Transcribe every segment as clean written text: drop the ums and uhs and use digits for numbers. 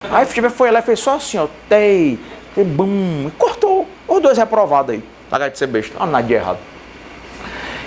Aí o foi lá e fez só assim, ó, bum, e cortou. Os dois reprovados aí. Pagar de ser besta. Não há nada de errado.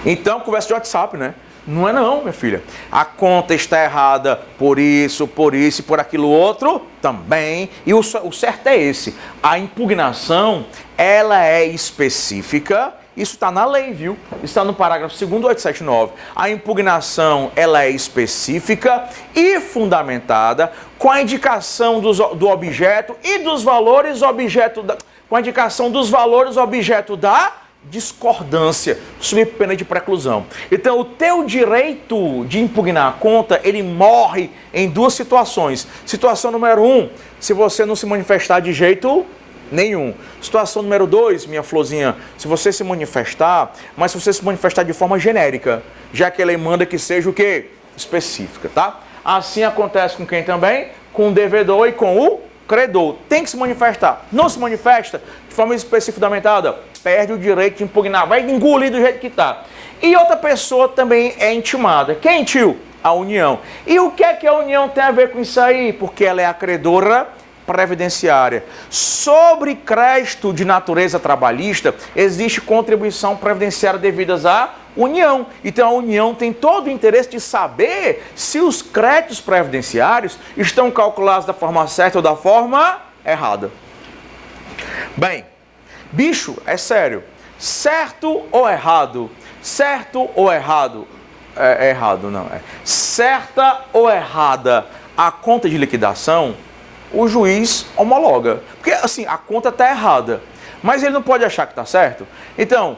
Então, conversa de WhatsApp, né? Não é não, minha filha. A conta está errada por isso e por aquilo outro também. E o certo é esse. A impugnação, ela é específica. Isso está na lei, viu? Está no parágrafo 2º do 879. A impugnação, ela é específica e fundamentada com a indicação do objeto e dos valores objeto da... com a indicação dos valores objeto da discordância, sob pena de preclusão. Então, o teu direito de impugnar a conta, ele morre em duas situações. Situação número 1, se você não se manifestar de jeito nenhum. Situação número 2, minha florzinha, se você se manifestar, mas se você se manifestar de forma genérica, já que a lei manda que seja o quê? Específica, tá? Assim acontece com quem também? Com o devedor e com o credor. Tem que se manifestar. Não se manifesta de forma específica fundamentada, perde o direito de impugnar, vai engolir do jeito que está. E outra pessoa também é intimada. Quem, tio? A União. E o que é que a União tem a ver com isso aí? Porque ela é a credora previdenciária. Sobre crédito de natureza trabalhista, existe contribuição previdenciária devidas à União. Então a União tem todo o interesse de saber se os créditos previdenciários estão calculados da forma certa ou da forma errada. Bem, bicho, é sério. Certo ou errado? Certo ou errado? É errado, não é. Certa ou errada a conta de liquidação, o juiz homologa. Porque, assim, a conta está errada, mas ele não pode achar que está certo. Então,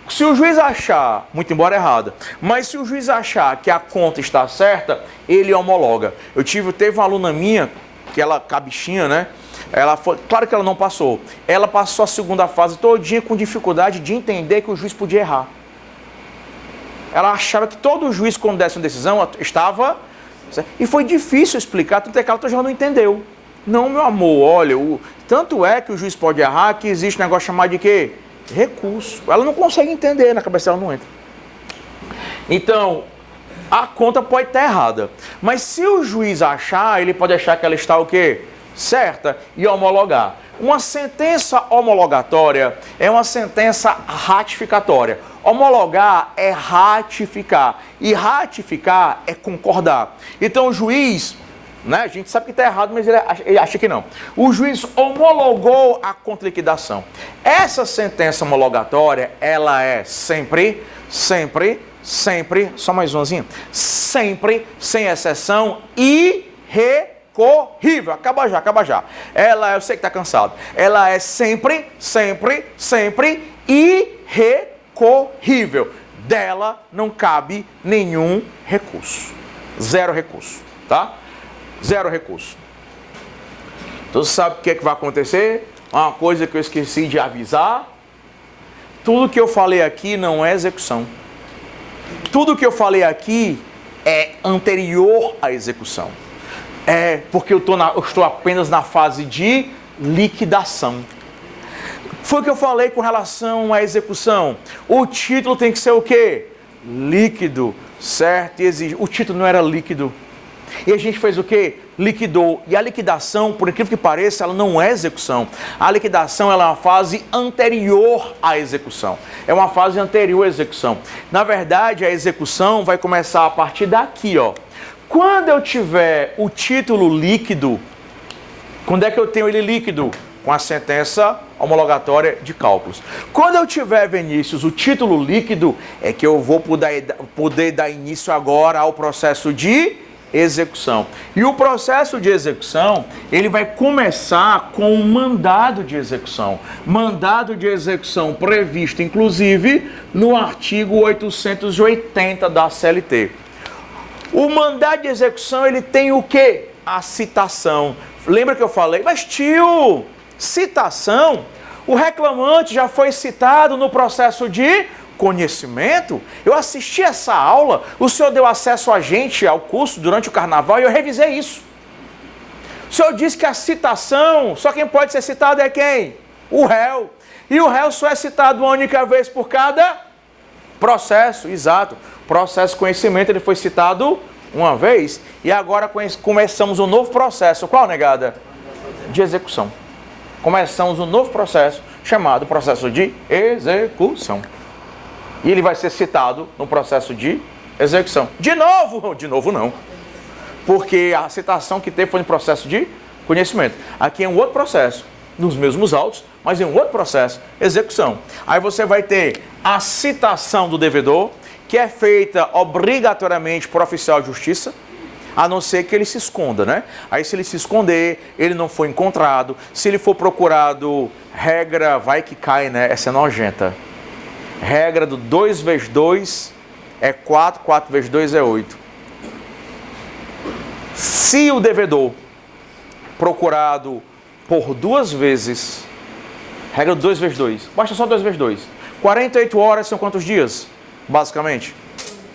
se o juiz achar, muito embora errada, mas se o juiz achar que a conta está certa, ele homologa. Teve uma aluna minha, que ela, cabichinha, né? Ela foi, claro que ela não passou. Ela passou a segunda fase todinha com dificuldade de entender que o juiz podia errar. Ela achava que todo juiz, quando desse uma decisão, estava... E foi difícil explicar, tanto é que ela já não entendeu. Não, meu amor, olha, tanto é que o juiz pode errar que existe um negócio chamado de quê? Recurso. Ela não consegue entender, na cabeça dela não entra. Então, a conta pode estar errada. Mas se o juiz achar, ele pode achar que ela está o quê? Certa e homologar. Uma sentença homologatória é uma sentença ratificatória. Homologar é ratificar. E ratificar é concordar. Então o juiz... né? A gente sabe que está errado, mas ele acha que não. O juiz homologou a contraliquidação. Essa sentença homologatória, ela é sempre, só mais umazinha, sempre, sem exceção, irrecorrível. Acaba já. Ela, eu sei que está cansado. Ela é sempre irrecorrível. Dela não cabe nenhum recurso. Zero recurso, tá? Zero recurso. Então você sabe o que é que vai acontecer? Uma coisa que eu esqueci de avisar. Tudo que eu falei aqui não é execução. Tudo que eu falei aqui é anterior à execução. É porque eu estou apenas na fase de liquidação. Foi o que eu falei com relação à execução. O título tem que ser o quê? Líquido, certo? O título não era líquido. E a gente fez o quê? Liquidou. E a liquidação, por incrível que pareça, ela não é execução. A liquidação ela é uma fase anterior à execução. É uma fase anterior à execução. Na verdade, a execução vai começar a partir daqui, ó. Quando eu tiver o título líquido, quando é que eu tenho ele líquido? Com a sentença homologatória de cálculos. Quando eu tiver, Vinícius, o título líquido, é que eu vou poder dar início agora ao processo de execução. E o processo de execução, ele vai começar com um mandado de execução. Mandado de execução previsto, inclusive, no artigo 880 da CLT. O mandado de execução, ele tem o quê? A citação. Lembra que eu falei? Mas, tio, citação, o reclamante já foi citado no processo de conhecimento. Eu assisti essa aula, o senhor deu acesso a gente ao curso durante o carnaval e eu revisei isso. O senhor disse que a citação, só quem pode ser citado é quem? O réu. E o réu só é citado uma única vez por cada processo, exato. Processo de conhecimento, ele foi citado uma vez, e agora começamos um novo processo. Qual, negada? De execução. Começamos um novo processo, chamado processo de execução. E ele vai ser citado no processo de execução. De novo? De novo não. Porque a citação que teve foi no processo de conhecimento. Aqui é um outro processo, nos mesmos autos, mas em um outro processo, execução. Aí você vai ter a citação do devedor, que é feita obrigatoriamente por oficial de justiça, a não ser que ele se esconda, né? Aí se ele se esconder, ele não foi encontrado, se ele for procurado, regra vai que cai, né? Essa é nojenta. Regra do 2 vezes 2 é 4, 4 vezes 2 é 8. Se o devedor procurado por 2 vezes, regra do 2 vezes 2, basta só 2 vezes 2. 48 horas são quantos dias? Basicamente,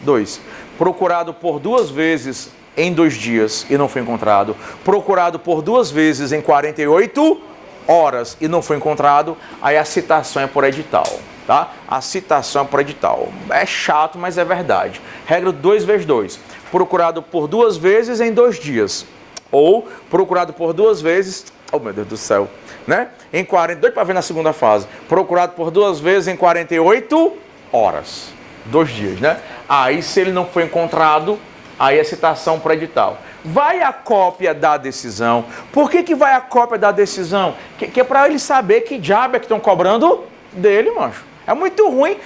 2. Procurado por 2 vezes em 2 dias e não foi encontrado. Procurado por 2 vezes em 48 horas e não foi encontrado, aí a citação é por edital, tá? A citação é por edital. É chato, mas é verdade. Regra 2 vezes 2. Procurado por 2 vezes em 2 dias. Ou procurado por 2 vezes, oh meu Deus do céu, né? Em 42 para ver na segunda fase. Procurado por 2 vezes em 48 horas. 2 dias, né? Aí se ele não foi encontrado, aí a citação por edital. Vai a cópia da decisão. Por que vai a cópia da decisão? Que é para ele saber que diabo é que estão cobrando dele, macho. É muito ruim.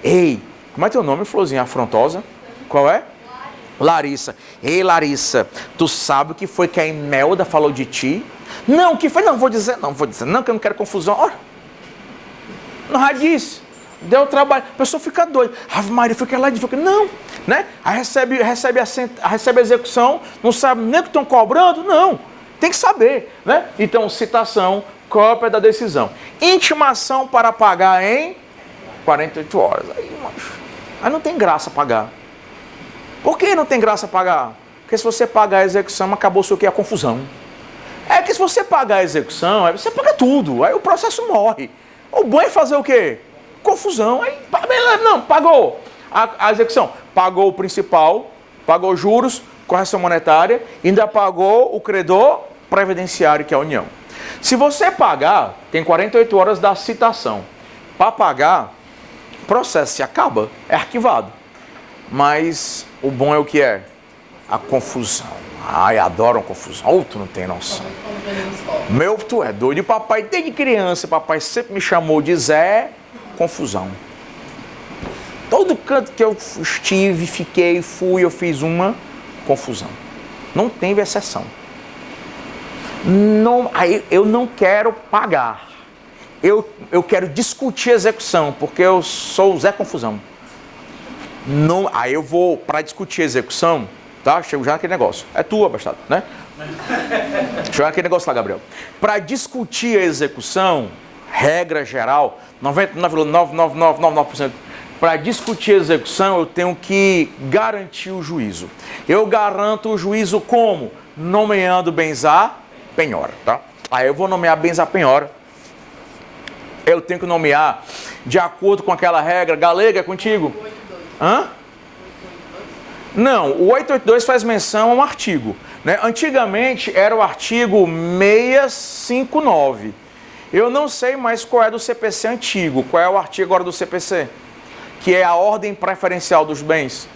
Ei, como é teu nome, florzinha afrontosa? Qual é? Larissa. Ei, Larissa, tu sabe o que foi que a Imelda falou de ti? Não, o que foi? Não, vou dizer, não, que eu não quero confusão. Ora, não já disse. Deu trabalho, a pessoa fica doida. Ave Maria, fica lá de fica. Não, né? Aí recebe a execução, não sabe nem o que estão cobrando, não. Tem que saber, né? Então, citação, cópia da decisão. Intimação para pagar em 48 horas. Aí não tem graça pagar. Por que não tem graça pagar? Porque se você pagar a execução, acabou-se o que? A confusão. É que se você pagar a execução, aí você paga tudo, aí o processo morre. O bom é fazer o quê? Confusão, aí não, pagou a execução, pagou o principal, pagou juros, correção monetária, ainda pagou o credor previdenciário, que é a União. Se você pagar, tem 48 horas da citação. Para pagar, o processo se acaba, é arquivado. Mas o bom é o que é? A confusão. Ai, adoram confusão. Oh, tu não tem noção. Meu, tu é doido. Papai, desde criança, papai sempre me chamou de Zé Confusão. Todo canto que eu estive, fiquei, fui, eu fiz uma confusão. Não teve exceção. Não, aí eu não quero pagar. Eu quero discutir a execução, porque eu sou o Zé Confusão. Não, aí eu vou para discutir a execução, tá? Chego já naquele negócio. É tua, bastardo, né? Chego naquele negócio lá, Gabriel. Para discutir a execução, regra geral, 99,99999%, para discutir a execução, eu tenho que garantir o juízo. Eu garanto o juízo como? Nomeando bens a penhora, tá? Aí eu vou nomear bens a penhora. Eu tenho que nomear de acordo com aquela regra galega, é contigo? Hã? Não, o 882 faz menção a um artigo, né? Antigamente era o artigo 659. Eu não sei mais qual é do CPC antigo. Qual é o artigo agora do CPC? Que é a ordem preferencial dos bens.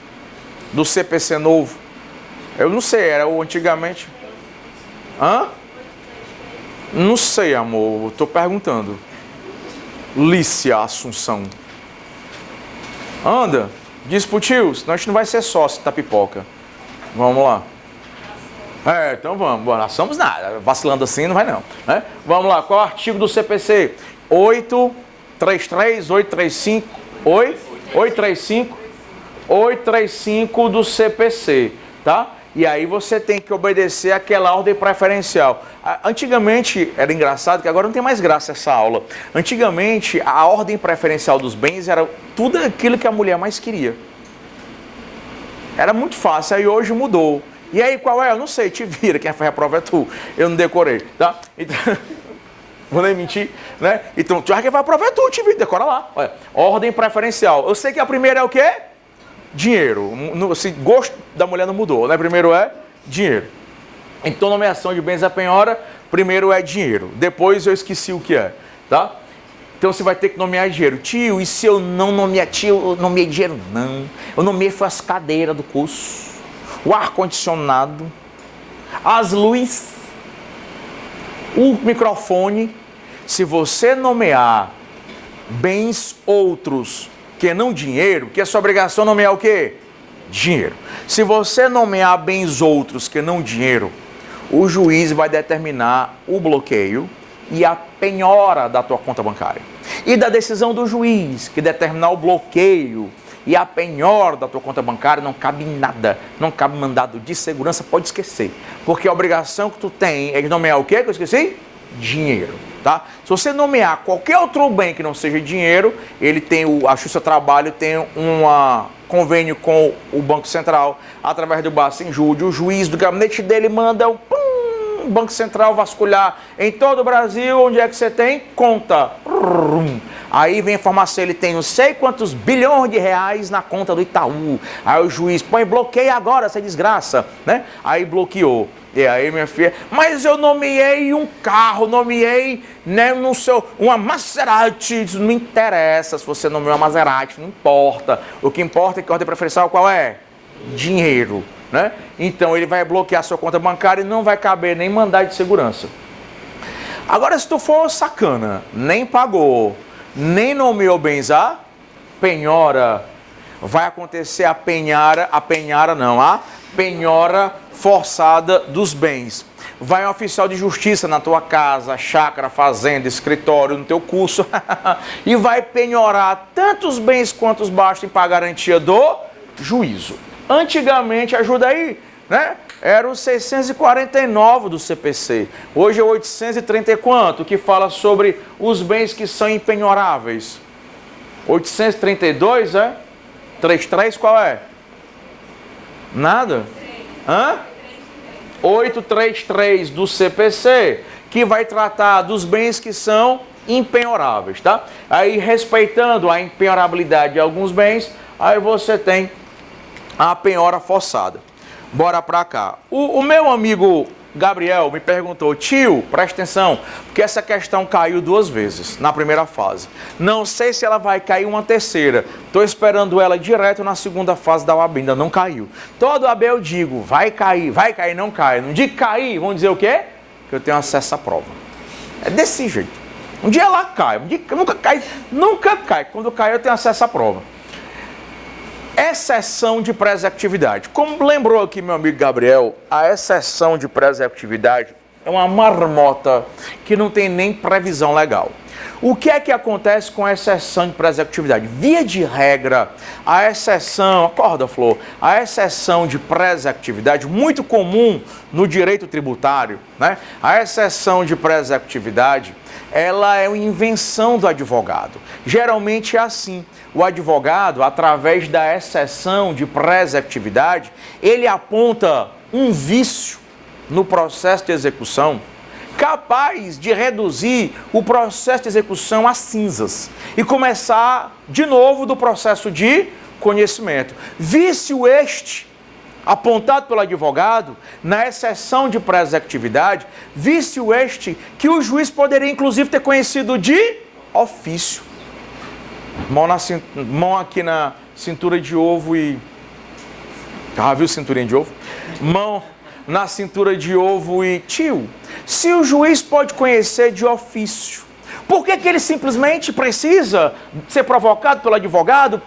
Do CPC novo. Eu não sei, era o antigamente. Hã? Não sei, amor. Estou perguntando. Lícia Assunção. Anda. Diz pro tio, senão a gente não vai ser sócio da pipoca. Vamos lá. Então vamos. Bom, nós somos nada. Vacilando assim não vai não. Né? Vamos lá. Qual é o artigo do CPC? 833, 835, 835, 835 do CPC, tá? E aí você tem que obedecer aquela ordem preferencial. Antigamente, era engraçado, que agora não tem mais graça essa aula. Antigamente, a ordem preferencial dos bens era tudo aquilo que a mulher mais queria. Era muito fácil, aí hoje mudou. E aí, qual é? Eu não sei, te vira, quem foi a prova é tu. Eu não decorei, tá? Então, vou nem mentir, né? Então, quem vai a prova é tu, te vira, decora lá. Olha, ordem preferencial. Eu sei que a primeira é o quê? dinheiro. Se gosto da mulher não mudou, né? Primeiro é dinheiro. Então, nomeação de bens à penhora, primeiro é dinheiro. Depois eu esqueci o que é, tá? Então você vai ter que nomear dinheiro. Tio, e se eu não nomear, tio, eu nomeei dinheiro? Não. Eu nomeei foi as cadeiras do curso, o ar-condicionado, as luzes, o microfone. Se você nomear bens outros que não dinheiro, que é sua obrigação nomear o quê? Dinheiro. Se você nomear bens outros que não dinheiro, o juiz vai determinar o bloqueio e a penhora da tua conta bancária. E da decisão do juiz, que determinar o bloqueio e a penhora da tua conta bancária, não cabe nada, não cabe mandado de segurança, pode esquecer. Porque a obrigação que tu tem é de nomear o quê que eu esqueci? Dinheiro, tá? Se você nomear qualquer outro bem que não seja dinheiro, ele tem a Justiça do Trabalho tem um convênio com o Banco Central, através do Bacen-Júdio, o juiz do gabinete dele manda o Banco Central vasculhar em todo o Brasil, onde é que você tem conta. Aí vem a informação, ele tem não sei quantos bilhões de reais na conta do Itaú. Aí o juiz, põe, bloqueia agora essa desgraça, né? Aí bloqueou. E aí, minha filha, mas eu nomeei um carro, nomeei, né, uma Maserati. Isso não interessa se você nomeou uma Maserati, não importa. O que importa é que a ordem preferencial qual é? Dinheiro, né? Então ele vai bloquear sua conta bancária e não vai caber nem mandado de segurança. Agora, se tu for sacana, nem pagou, nem nomeou bens a penhora, vai acontecer a penhora forçada dos bens. Vai um oficial de justiça na tua casa, chácara, fazenda, escritório, no teu curso e vai penhorar tantos bens quantos bastem para garantia do juízo. Antigamente, ajuda aí, né? Era o 649 do CPC. Hoje é o 830 e quanto? Que fala sobre os bens que são impenhoráveis. 832, é? 33 qual é? Nada? Hã? 833 do CPC, que vai tratar dos bens que são impenhoráveis, tá? Aí, respeitando a impenhorabilidade de alguns bens, aí você tem a penhora forçada. Bora pra cá. O meu amigo Gabriel me perguntou, tio, presta atenção, porque essa questão caiu 2 vezes na primeira fase. Não sei se ela vai cair uma terceira. Estou esperando ela direto na segunda fase da OAB, ainda não caiu. Todo OAB eu digo, vai cair, não cai. No dia que cair, vão dizer o quê? Que eu tenho acesso à prova. É desse jeito. Um dia ela cai, um dia nunca cai. Quando cai eu tenho acesso à prova. Exceção de preservatividade. Como lembrou aqui meu amigo Gabriel, a exceção de preservatividade é uma marmota que não tem nem previsão legal. O que é que acontece com a exceção de preservatividade? Via de regra, a exceção, acorda Flor, a exceção de preservatividade, muito comum no direito tributário, né? A exceção de preservatividade, ela é uma invenção do advogado. Geralmente é assim. O advogado, através da exceção de preservatividade, ele aponta um vício no processo de execução capaz de reduzir o processo de execução a cinzas e começar de novo do processo de conhecimento. Vício este apontado pelo advogado na exceção de preservatividade, vício este que o juiz poderia inclusive ter conhecido de ofício. Mão aqui na cintura de ovo e... Ah, viu cinturinha de ovo? Mão na cintura de ovo e... Tio, se o juiz pode conhecer de ofício, por que ele simplesmente precisa ser provocado pelo advogado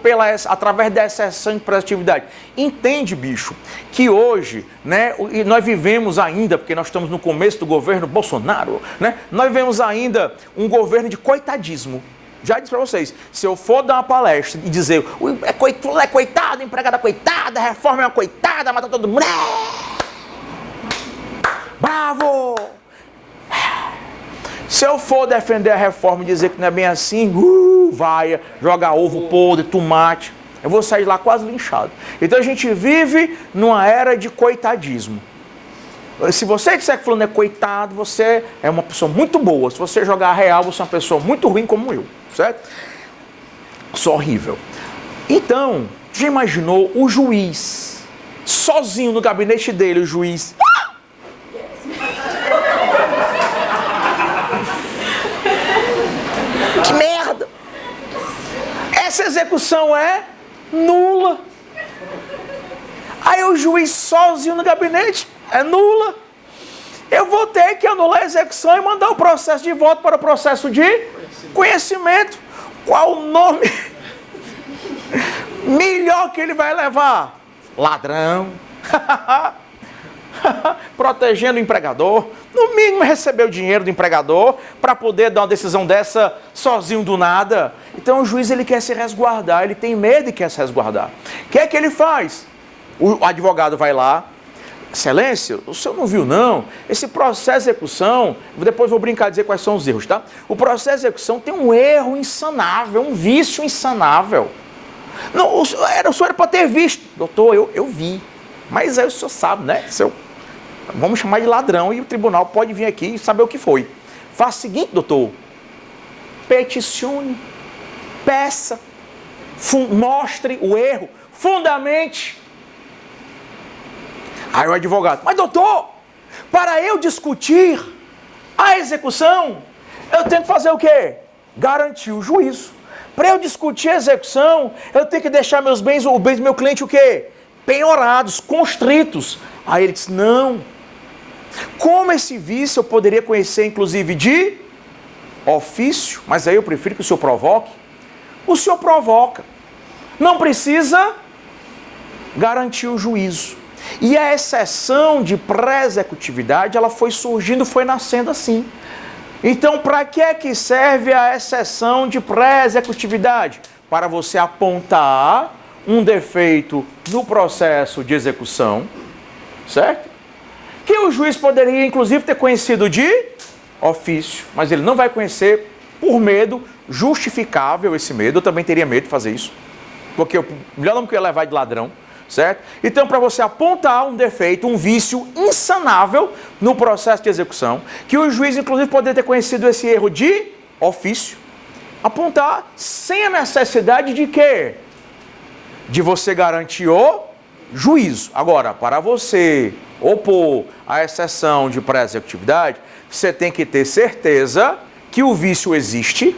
através da exceção de preservatividade? Entende, bicho, que hoje, né, e nós vivemos ainda, porque nós estamos no começo do governo Bolsonaro, né, nós vivemos ainda um governo de coitadismo. Já disse para vocês, se eu for dar uma palestra e dizer é coitado, empregada coitada, reforma é uma coitada, mata todo mundo. Bravo! Se eu for defender a reforma e dizer que não é bem assim, vai jogar ovo podre, tomate, eu vou sair de lá quase linchado. Então a gente vive numa era de coitadismo. Se você disser que fulano é coitado, você é uma pessoa muito boa. Se você jogar real, você é uma pessoa muito ruim como eu, certo? Sou horrível. Então, Já imaginou o juiz, sozinho no gabinete dele, o juiz... Que merda! Essa execução é nula. Aí o juiz sozinho no gabinete é nula. Eu vou ter que anular a execução e mandar o processo de volta para o processo de conhecimento. Qual o nome melhor que ele vai levar? Ladrão. Protegendo o empregador. No mínimo recebeu o dinheiro do empregador para poder dar uma decisão dessa sozinho do nada. Então o juiz ele quer se resguardar, ele tem medo e quer se resguardar. O que é que ele faz? O advogado vai lá. Excelência, o senhor não viu não? Esse processo de execução, depois vou brincar e dizer quais são os erros, tá? O processo de execução tem um erro insanável, um vício insanável. Não, o senhor era para ter visto. Doutor, eu vi. Mas aí o senhor sabe, né? Vamos chamar de ladrão e o tribunal pode vir aqui e saber o que foi. Faça o seguinte, doutor. Peticione, peça, mostre o erro, fundamente. Aí o advogado, mas doutor, para eu discutir a execução, eu tenho que fazer o quê? Garantir o juízo. Para eu discutir a execução, eu tenho que deixar meus bens, o bens do meu cliente o quê? Penhorados, constritos. Aí ele disse, não. Como esse vício eu poderia conhecer, inclusive, de ofício, mas aí eu prefiro que o senhor provoque. O senhor provoca. Não precisa garantir o juízo. E a exceção de pré-executividade, ela foi surgindo, foi nascendo assim. Então, para que serve a exceção de pré-executividade? Para você apontar um defeito no processo de execução, certo? Que o juiz poderia, inclusive, ter conhecido de ofício, mas ele não vai conhecer por medo justificável esse medo. Eu também teria medo de fazer isso, porque o melhor nome que eu ia levar é de ladrão. Certo? Então, para você apontar um defeito, um vício insanável no processo de execução, que o juiz, inclusive, poderia ter conhecido esse erro de ofício, apontar sem a necessidade de quê? De você garantir o juízo. Agora, para você opor a exceção de pré-executividade, você tem que ter certeza que o vício existe,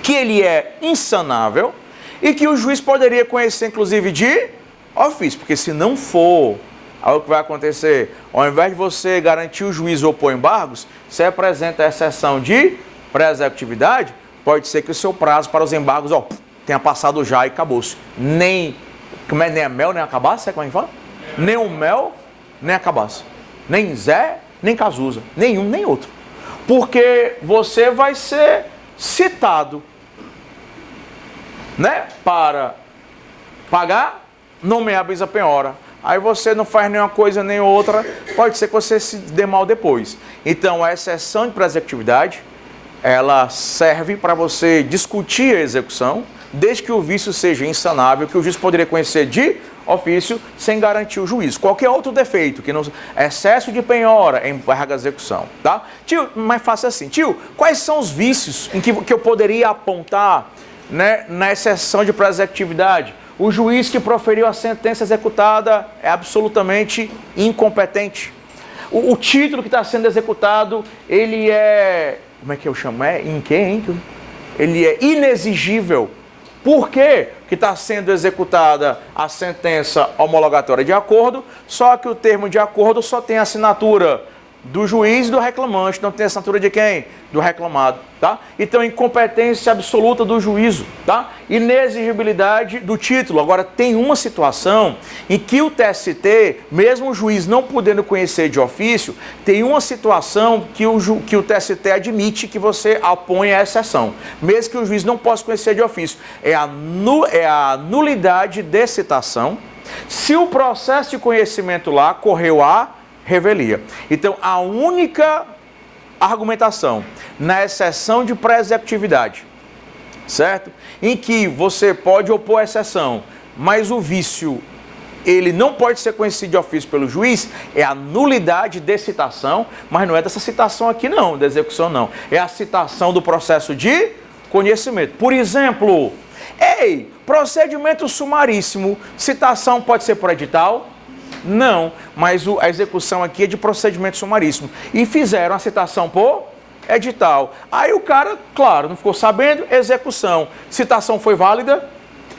que ele é insanável e que o juiz poderia conhecer, inclusive, de ofício, porque se não for, aí o que vai acontecer? Ao invés de você garantir o juízo ou opor embargos, você apresenta a exceção de pré-executividade, pode ser que o seu prazo para os embargos tenha passado já e acabou-se. Nem a mel, nem a cabaça, como é que fala? Nem o mel, nem a cabaça. Nem Zé, nem Cazuza. Nenhum, nem outro. Porque você vai ser citado, né, para pagar, nomear bis a penhora. Aí você não faz nenhuma coisa nem outra, pode ser que você se dê mal depois. Então, a exceção de pré-executividade, ela serve para você discutir a execução, desde que o vício seja insanável, que o juiz poderia conhecer de ofício, sem garantir o juízo. Qualquer outro defeito, que não excesso de penhora, embarga a execução, tá? Tio, mais fácil assim. Tio, quais são os vícios em que eu poderia apontar, né, na exceção de pré-executividade? O juiz que proferiu a sentença executada é absolutamente incompetente. O título que está sendo executado, ele é... Como é que eu chamo? Ele é inexigível. Por quê? Que está sendo executada a sentença homologatória de acordo, só que o termo de acordo só tem a assinatura do juiz e do reclamante, não tem assinatura de quem? Do reclamado, tá? Então, incompetência absoluta do juízo, tá? Inexigibilidade do título. Agora, tem uma situação em que o TST, mesmo o juiz não podendo conhecer de ofício, tem uma situação que o TST admite que você opõe a exceção, mesmo que o juiz não possa conhecer de ofício. É a nulidade de citação, se o processo de conhecimento lá correu a revelia. Então, a única argumentação na exceção de pré-executividade, certo? Em que você pode opor a exceção, mas o vício, ele não pode ser conhecido de ofício pelo juiz, é a nulidade de citação, mas não é dessa citação aqui não, da execução não. É a citação do processo de conhecimento. Por exemplo, Procedimento sumaríssimo, citação pode ser por edital? Não, mas a execução aqui é de procedimento sumaríssimo. E fizeram a citação por edital. Aí o cara, claro, não ficou sabendo, execução. Citação foi válida?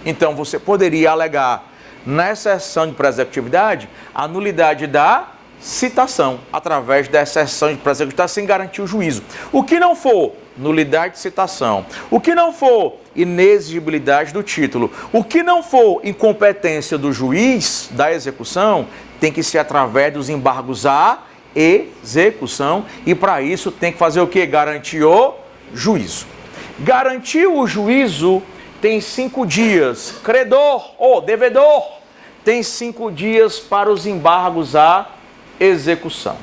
Então você poderia alegar na exceção de pré-executividade a nulidade da citação, através da exceção de pré-executividade sem garantir o juízo. O que não for nulidade de citação, o que não for inexigibilidade do título, o que não for incompetência do juiz da execução, tem que ser através dos embargos à execução e para isso tem que fazer o quê? Garantir o juízo. Garantir o juízo tem 5 dias. Credor ou devedor tem 5 dias para os embargos à execução.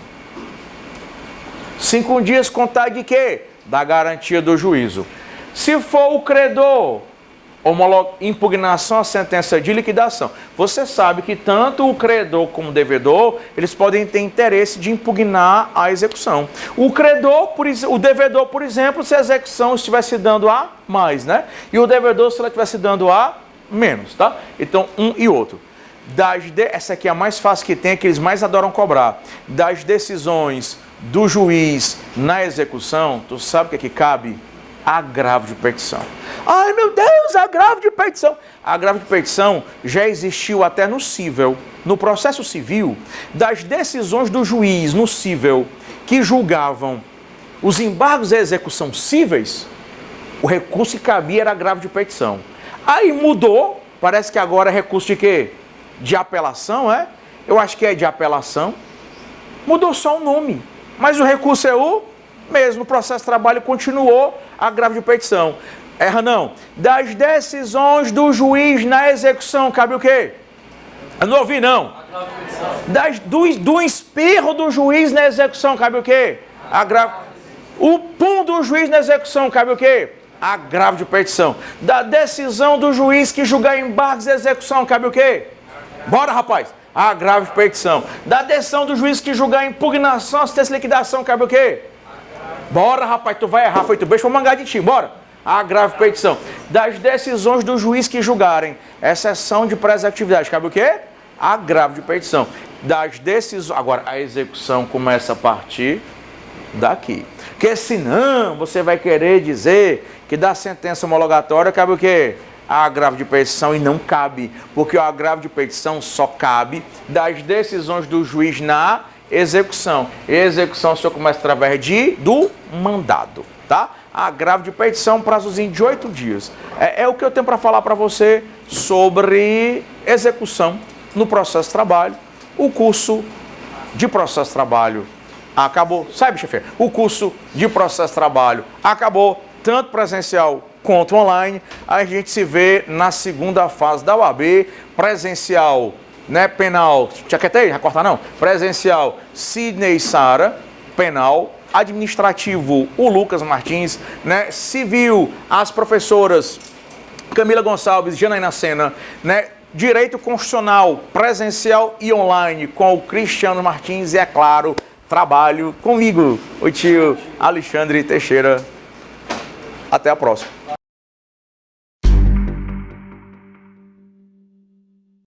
5 dias contar de quê? Da garantia do juízo. Se for o credor, impugnação à sentença de liquidação. Você sabe que tanto o credor como o devedor, eles podem ter interesse de impugnar a execução. O credor, o devedor, por exemplo, se a execução estivesse dando a mais, né? E o devedor se ela estivesse dando a menos, tá? Então, um e outro. Essa aqui é a mais fácil que tem, que eles mais adoram cobrar. Das decisões do juiz na execução, tu sabe o que é que cabe? Agravo de petição. Ai, meu Deus, agravo de petição. Agravo de petição já existiu até no cível. No processo civil, das decisões do juiz no cível que julgavam os embargos à execução cíveis, o recurso que cabia era agravo de petição. Aí mudou, parece que agora é recurso de quê? De apelação, é? Eu acho que é de apelação. Mudou só o nome, mas o recurso é o mesmo. O processo de trabalho continuou, agravo de petição. Erra não. Das decisões do juiz na execução, cabe o quê? Eu não ouvi, não. Do espirro do juiz na execução, cabe o quê? O pum do juiz na execução, cabe o quê? Agravo de petição. Da decisão do juiz que julgar embargos de execução, cabe o quê? Bora, rapaz. Agravo de petição. Da decisão do juiz que julgar impugnação, assistência e liquidação, cabe o quê? Bora, rapaz, tu vai errar, foi tu beijo, vou mangar de ti, bora. Agravo de petição. Das decisões do juiz que julgarem exceção de pré-executividade, cabe o quê? Agravo de petição. Das decisões... Agora, a execução começa a partir daqui. Porque senão você vai querer dizer que da sentença homologatória cabe o quê? Agravo de petição e não cabe. Porque o agravo de petição só cabe das decisões do juiz na execução. Execução só começa através do mandado, tá? Agravo de petição, prazozinho de 8 dias. É o que eu tenho para falar para você sobre execução no processo de trabalho. O curso de processo de trabalho acabou. Sabe, chefe? O curso de processo de trabalho acabou, tanto presencial quanto online. A gente se vê na segunda fase da UAB, presencial, né, penal, chaquetei, já corta não, presencial, Sidney e Sara, penal, administrativo, o Lucas Martins, né, civil, as professoras Camila Gonçalves, Janaína Sena, né, direito constitucional, presencial e online, com o Cristiano Martins e, é claro, trabalho comigo, o tio Alexandre Teixeira. Até a próxima.